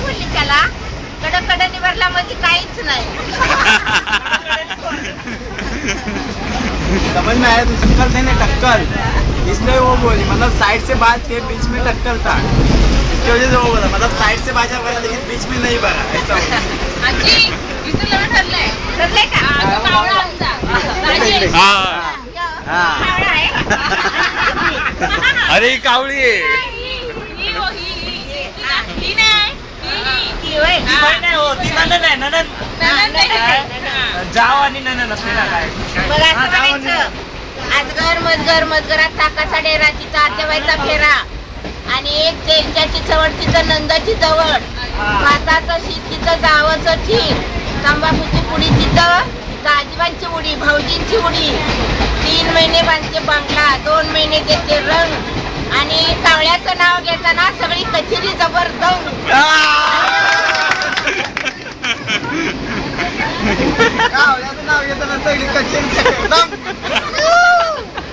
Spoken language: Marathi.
बोलली त्याला कडकडनी भरला मध्ये काहीच नाही. समझ में आया दूसरी बात नहीं टक्कर इसलिए वो बोली मतलब साइड से बात थे बीच में टक्कर था इसकी वजह से वो बोला मतलब साइड से बाजा भरा लेकिन बीच में नहीं भरा ऐसा आजी इथं लग्न ठरलंय ठरलंय का कावळा आमचा कावळा आहे. अरे ही कावळी आहे. जाव आणि ननन असते ना काय मग असं म्हणायचं आजगर मजगर मजगरात ताकाचा डेरा तिचा आत्याबाईचा फेरा आणि एक तेलच्याची चवड तिचं नंदाची जवळ भाताचं शीत तिचं जावचं ठीक तंबाखूची पुडी तिथं आजीबांची उडी भाऊजींची उडी 3 महिने बांधते बांगला 2 महिने देते रंग आणि कावळ्याचं नाव घेताना सगळी कचेरी जबरदंग. कावळ्याचं नाव घेताना सगळी कचेरी